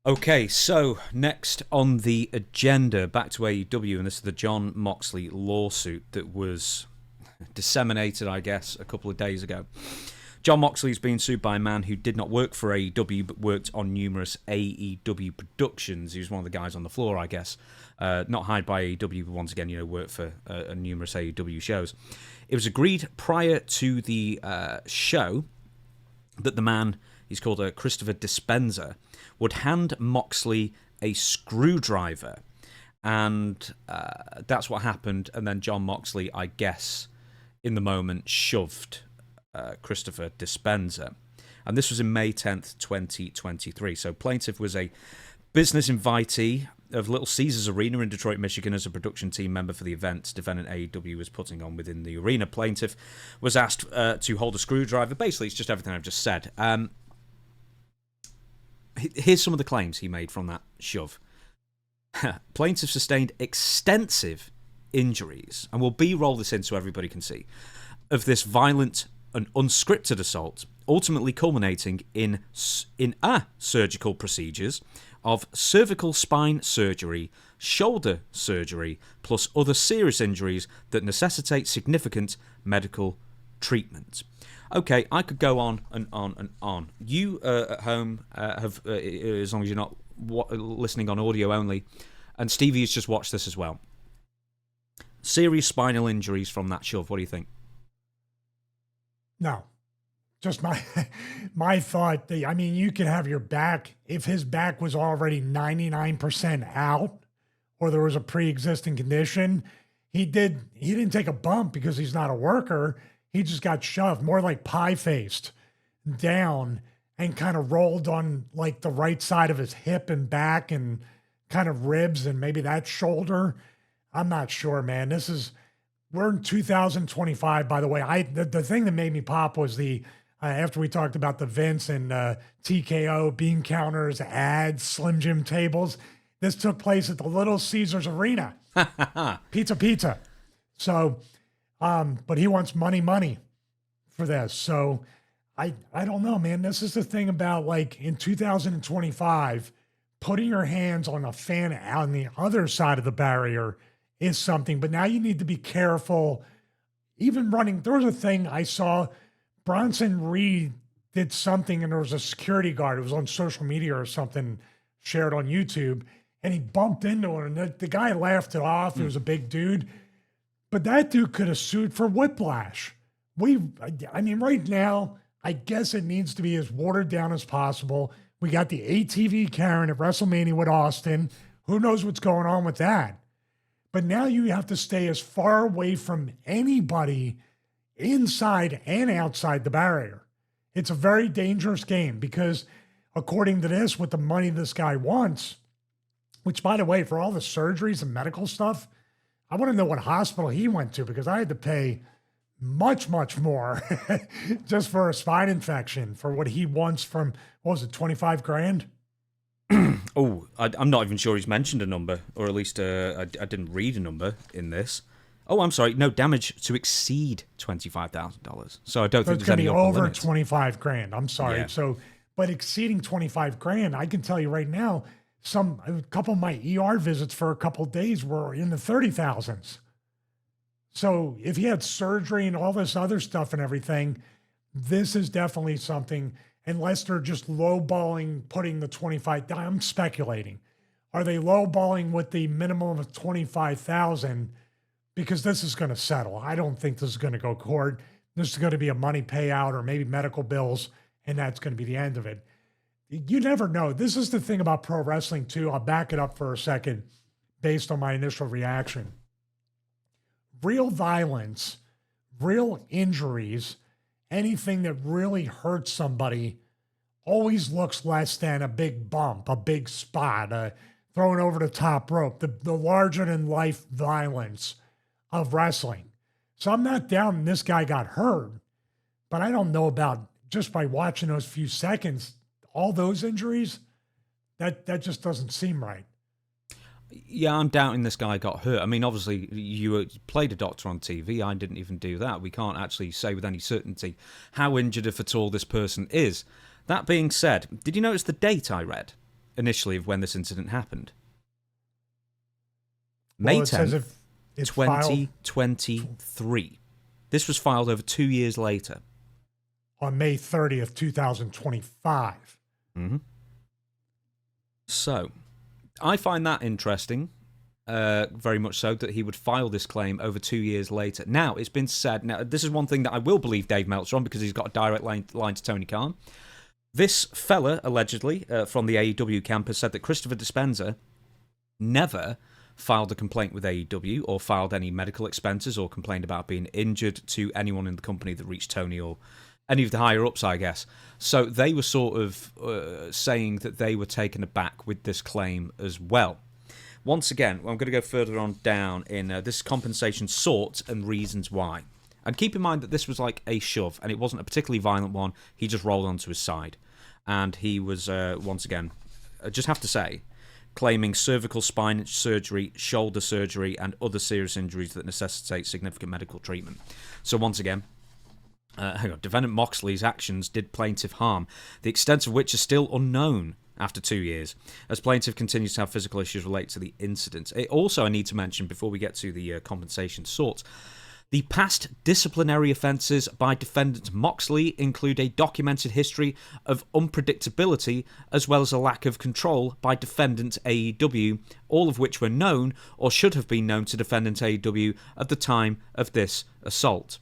Okay, so next on the agenda, back to AEW, and this is the Jon Moxley lawsuit that was disseminated, I guess, a couple of days ago. Jon Moxley is being sued by a man who did not work for AEW but worked on numerous AEW productions. He was one of the guys on the floor, I guess. Not hired by AEW, but once again, worked for numerous AEW shows. It was agreed prior to the show that the man, he's called Christopher Dispenza, would hand Moxley a screwdriver. And that's what happened. And then Jon Moxley, I guess, in the moment, shoved Christopher Dispenza. And this was in May 10th, 2023. So plaintiff was a business invitee of Little Caesars Arena in Detroit, Michigan as a production team member for the event defendant AEW was putting on within the arena. Plaintiff was asked to hold a screwdriver. Basically, it's just everything I've just said. Here's some of the claims he made from that shove. Plaintiff sustained extensive injuries, and we'll B-roll this in so everybody can see, of this violent and unscripted assault, ultimately culminating in surgical procedures of cervical spine surgery, shoulder surgery, plus other serious injuries that necessitate significant medical treatment. Okay, I could go on and on and on. You at home have, as long as you're not listening on audio only, and Stevie has just watched this as well. Serious spinal injuries from that shove. What do you think? No, just my thought. I mean, you can have your back, if his back was already 99% out or there was a pre-existing condition, he didn't take a bump because he's not a worker. He just got shoved, more like pie-faced down and kind of rolled on like the right side of his hip and back and kind of ribs and maybe that shoulder. I'm not sure, man. We're in 2025, by the way. The thing that made me pop was after we talked about the Vince and TKO bean counters, ads, Slim Jim tables. This took place at the Little Caesars Arena. Pizza. So, but he wants money for this. So I don't know, man. This is the thing about like in 2025, putting your hands on a fan on the other side of the barrier is something, but now you need to be careful. Even running, there was a thing I saw, Bronson Reed did something and there was a security guard. It was on social media or something shared on YouTube and he bumped into him and the guy laughed it off. He was a big dude, but that dude could have sued for whiplash. I mean, right now, I guess it needs to be as watered down as possible. We got the ATV Karen at WrestleMania with Austin. Who knows what's going on with that? But now you have to stay as far away from anybody inside and outside the barrier. It's a very dangerous game because according to this, with the money this guy wants, which by the way, for all the surgeries and medical stuff, I want to know what hospital he went to because I had to pay much, much more just for a spine infection for what he wants from, what was it, 25 grand? Oh, I'm not even sure he's mentioned a number, or at least I didn't read a number in this. Oh, I'm sorry. No, damage to exceed $25,000. So I don't think it's there's going to any be over limit. 25 grand. I'm sorry. Yeah. So, but exceeding 25 grand, I can tell you right now, a couple of my ER visits for a couple of days were in the 30,000s. So if he had surgery and all this other stuff and everything, this is definitely something, unless they're just lowballing, putting the 25, I'm speculating. Are they lowballing with the minimum of 25,000? Because this is going to settle. I don't think this is going to go court. This is going to be a money payout or maybe medical bills, and that's going to be the end of it. You never know. This is the thing about pro wrestling too. I'll back it up for a second based on my initial reaction. Real violence, real injuries, anything that really hurts somebody always looks less than a big bump, a big spot, thrown over the top rope, the larger than life violence of wrestling. So I'm not down this guy got hurt, but I don't know about just by watching those few seconds, all those injuries, that just doesn't seem right. Yeah, I'm doubting this guy got hurt. I mean, obviously, you played a doctor on TV. I didn't even do that. We can't actually say with any certainty how injured, if at all, this person is. That being said, did you notice the date I read? initially of when this incident happened. Well, May it says 10th, if it's filed 2023. This was filed over 2 years later. on May 30th, 2025. Mm-hmm. So, I find that interesting, very much so, that he would file this claim over 2 years later. Now, it's been said, now this is one thing that I will believe Dave Meltzer on, because he's got a direct line to Tony Khan. This fella, allegedly, from the AEW camp, has said that Christopher Dispenza never filed a complaint with AEW or filed any medical expenses or complained about being injured to anyone in the company that reached Tony or any of the higher-ups, I guess. So they were sort of saying that they were taken aback with this claim as well. Once again, I'm going to go further on down in this compensation sought and reasons why. And keep in mind that this was like a shove, and it wasn't a particularly violent one. He just rolled onto his side. And he was, once again, I just have to say, claiming cervical spine surgery, shoulder surgery, and other serious injuries that necessitate significant medical treatment. So once again, defendant Moxley's actions did plaintiff harm, the extent of which is still unknown after 2 years, as plaintiff continues to have physical issues related to the incident. Also, I need to mention, before we get to the compensation sought, the past disciplinary offences by defendant Moxley include a documented history of unpredictability as well as a lack of control by defendant AEW, all of which were known or should have been known to defendant AEW at the time of this assault.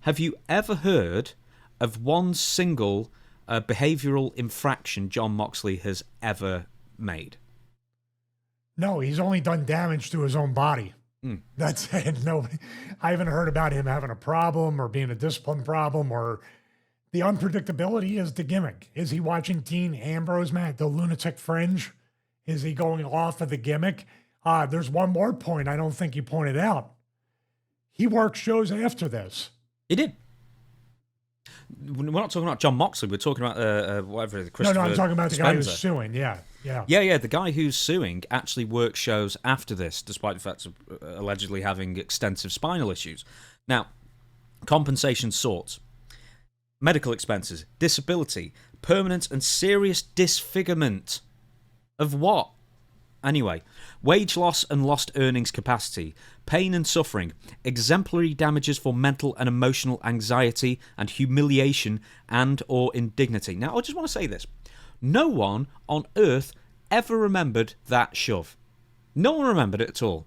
Have you ever heard of one single behavioural infraction Jon Moxley has ever made? No, he's only done damage to his own body. That's it. No, I haven't heard about him having a problem or being a discipline problem, or the unpredictability is the gimmick. Is he watching Dean Ambrose, Matt, the Lunatic Fringe? Is he going off of the gimmick? There's one more point I don't think you pointed out. He worked shows after this. He did. We're not talking about Jon Moxley. We're talking about whatever. No, I'm talking about the guy who's suing. Yeah. The guy who's suing actually worked shows after this, despite the fact of allegedly having extensive spinal issues. Now, compensation sought, medical expenses, disability, permanent and serious disfigurement of what? Anyway, wage loss and lost earnings capacity, pain and suffering, exemplary damages for mental and emotional anxiety and humiliation and or indignity. Now, I just want to say this. No one on earth ever remembered that shove. No one remembered it at all.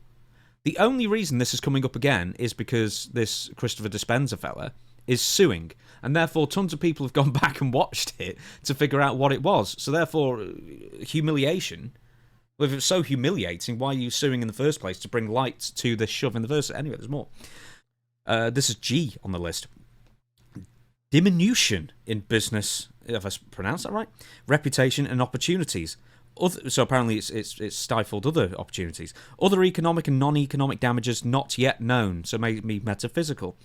The only reason this is coming up again is because this Christopher Dispenza fella is suing, and therefore tons of people have gone back and watched it to figure out what it was. So therefore, humiliation. Well, if it's so humiliating, why are you suing in the first place to bring light to this shove in the first? Anyway, there's more. This is G on the list. Diminution in business, if I pronounced that right, reputation and opportunities. So apparently it's stifled other opportunities. Other economic and non-economic damages not yet known, so maybe metaphysical.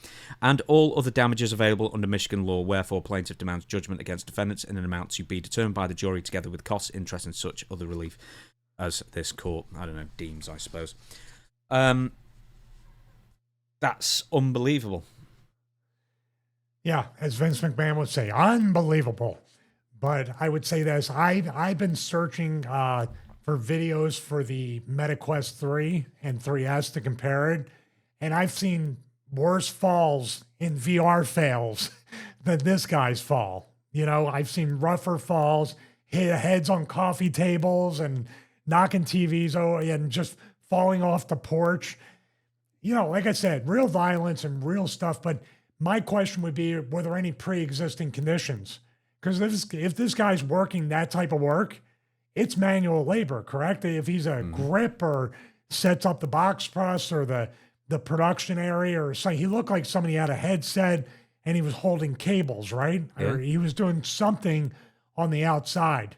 And all other damages available under Michigan law, wherefore plaintiff demands judgment against defendants in an amount to be determined by the jury together with costs, interest and such other relief as this court, deems, I suppose. That's unbelievable. Yeah, as Vince McMahon would say, unbelievable. But I would say this, I've been searching for videos for the MetaQuest 3 and 3S to compare it, and I've seen worse falls in VR fails than this guy's fall. You know, I've seen rougher falls, hit heads on coffee tables and knocking TVs and just falling off the porch. You know, like I said, real violence and real stuff. But my question would be, were there any pre-existing conditions? Because if this guy's working that type of work, it's manual labor, correct? If he's a grip or sets up the box press or the production area or something, he looked like somebody had a headset and he was holding cables, right? Yeah. Or he was doing something on the outside.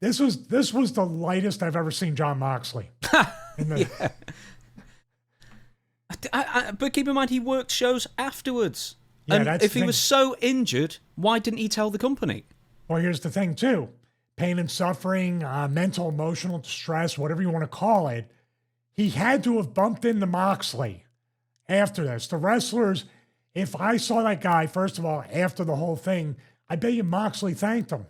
This was the lightest I've ever seen Jon Moxley. Yeah. But keep in mind, he worked shows afterwards. Yeah, and if he was so injured, why didn't he tell the company? Well, here's the thing, too. Pain and suffering, mental, emotional distress, whatever you want to call it. He had to have bumped into Moxley after this. The wrestlers, if I saw that guy, first of all, after the whole thing, I bet you Moxley thanked him.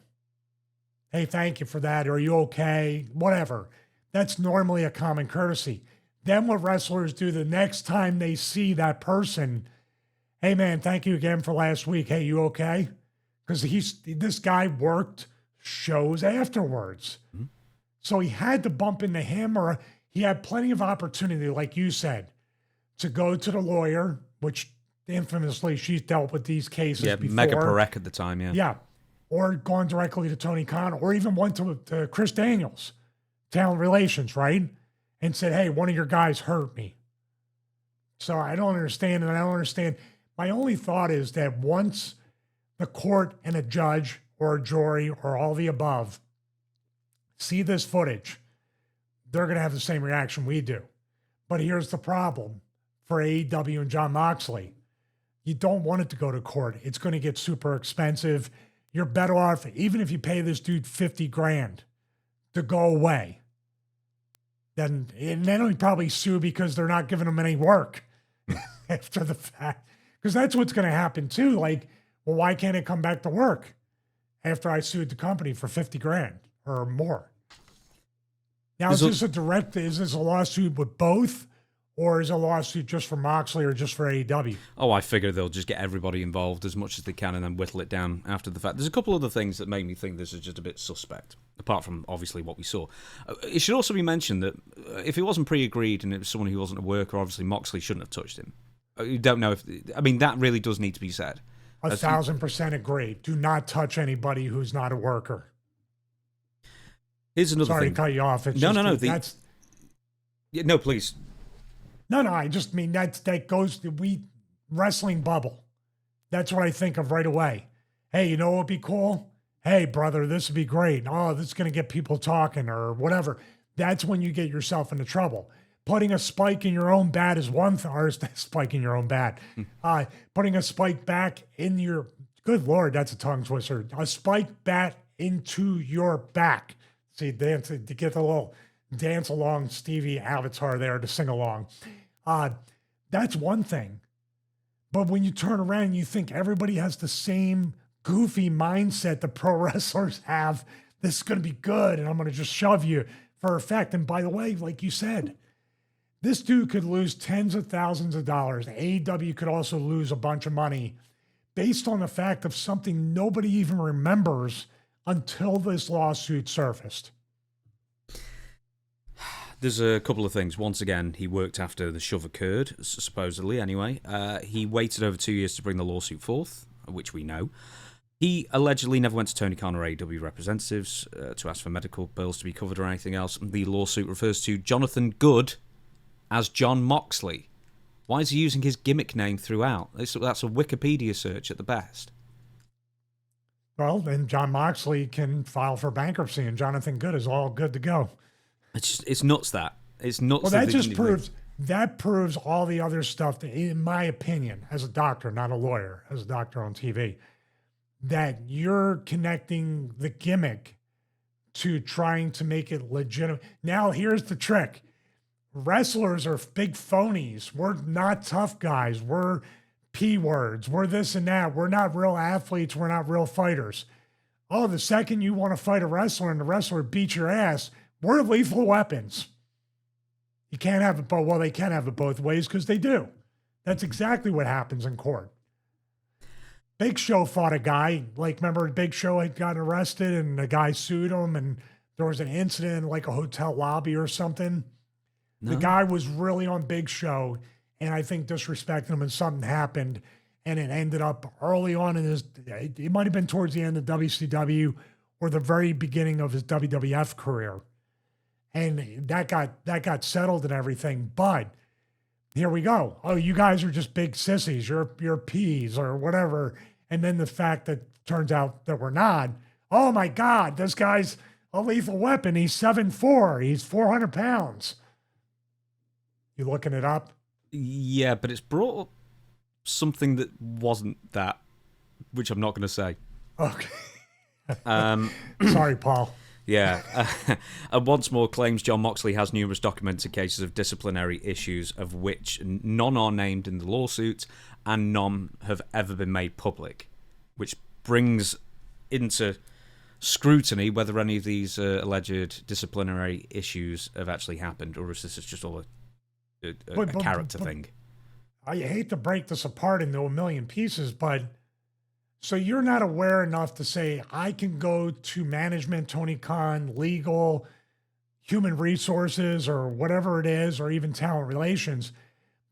hey, thank you for that. Are you okay? Whatever. That's normally a common courtesy. Then what wrestlers do the next time they see that person, hey man, thank you again for last week. Hey, you okay? Because this guy worked shows afterwards. Mm-hmm. So he had to bump into him, or he had plenty of opportunity, like you said, to go to the lawyer, which infamously she's dealt with these cases before. Mega Perec at the time, yeah. Yeah. Or gone directly to Tony Khan, or even went to Chris Daniels, talent relations, right? And said, hey, one of your guys hurt me. So I don't understand, and I don't understand. My only thought is that once the court and a judge or a jury or all the above see this footage, they're going to have the same reaction we do. But here's the problem for AEW and Jon Moxley. You don't want it to go to court. It's going to get super expensive. You're better off, even if you pay this dude 50 grand to go away. And then he'll probably sue because they're not giving him any work after the fact. Because that's what's going to happen too. Like, well, why can't it come back to work after I sued the company for 50 grand or more? Now, is this a lawsuit with both? Or is a lawsuit just for Moxley or just for AEW? Oh, I figure they'll just get everybody involved as much as they can and then whittle it down after the fact. There's a couple other things that make me think this is just a bit suspect, apart from obviously what we saw. It should also be mentioned that if it wasn't pre-agreed and it was someone who wasn't a worker, obviously Moxley shouldn't have touched him. You don't know if... I mean, that really does need to be said. 1,000% agree. Do not touch anybody who's not a worker. Here's another thing. Sorry to cut you off. No, please. No, I just mean that goes to wrestling bubble. That's what I think of right away. Hey, you know what would be cool? Hey, brother, this would be great. Oh, this is going to get people talking or whatever. That's when you get yourself into trouble. Putting a spike in your own bat is one thing, or spike in your own bat. Putting a spike back in your, good Lord, that's a tongue twister. A spike bat into your back. See, dance to get the little dance along Stevie avatar there to sing along. That's one thing. But when you turn around and you think everybody has the same goofy mindset the pro wrestlers have, this is going to be good and I'm going to just shove you for effect. And by the way, like you said, this dude could lose tens of thousands of dollars. AEW could also lose a bunch of money based on the fact of something nobody even remembers until this lawsuit surfaced. There's a couple of things. Once again, he worked after the shove occurred, supposedly anyway. He waited over 2 years to bring the lawsuit forth, which we know. He allegedly never went to Tony Khan or AEW representatives to ask for medical bills to be covered or anything else. The lawsuit refers to Jonathan Good as Jon Moxley. Why is he using his gimmick name throughout? That's a Wikipedia search at the best. Well, then Jon Moxley can file for bankruptcy and Jonathan Good is all good to go. It's nuts that. It's nuts. Well, that proves all the other stuff that, in my opinion, as a doctor, not a lawyer, as a doctor on TV, that you're connecting the gimmick to trying to make it legitimate. Now, here's the trick. Wrestlers are big phonies. We're not tough guys. We're P words. We're this and that. We're not real athletes. We're not real fighters. Oh, the second you want to fight a wrestler and the wrestler beats your ass, we're lethal weapons. You can't have it both. Well, they can have it both ways because they do. That's exactly what happens in court. Big Show fought a guy. Like, remember Big Show had gotten arrested and the guy sued him and there was an incident in like a hotel lobby or something. No. The guy was really on Big Show and I think disrespected him and something happened and it ended up early on in his, it might have been towards the end of WCW or the very beginning of his WWF career. And that got settled and everything. But here we go. Oh, you guys are just big sissies. You're P's or whatever. And then the fact that turns out that we're not. Oh my God, this guy's a lethal weapon. He's 7'4". He's 400 pounds. You looking it up? Yeah, but it's brought up something that wasn't that, which I'm not going to say. Okay. Sorry, Paul. Yeah. And once more claims Jon Moxley has numerous documented cases of disciplinary issues, of which none are named in the lawsuit and none have ever been made public, which brings into scrutiny whether any of these alleged disciplinary issues have actually happened, or is this just all a character thing? I hate to break this apart into a million pieces, but so you're not aware enough to say, I can go to management, Tony Khan, legal, human resources, or whatever it is, or even talent relations,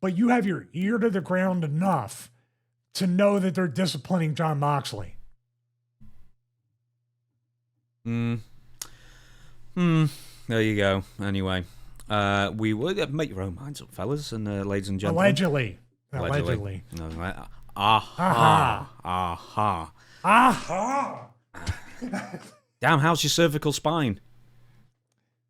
but you have your ear to the ground enough to know that they're disciplining Jon Moxley. There you go. Anyway, we would make your own minds up, fellas and ladies and gentlemen. Allegedly. No, aha. Damn, how's your cervical spine?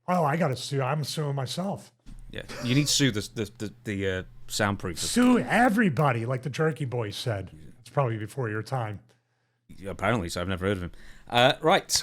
Oh, I got to sue. I'm suing myself. Yeah, you need to sue the soundproof. Sue everybody, like the Jerky Boys said. It's probably before your time. Apparently, so I've never heard of him. Right,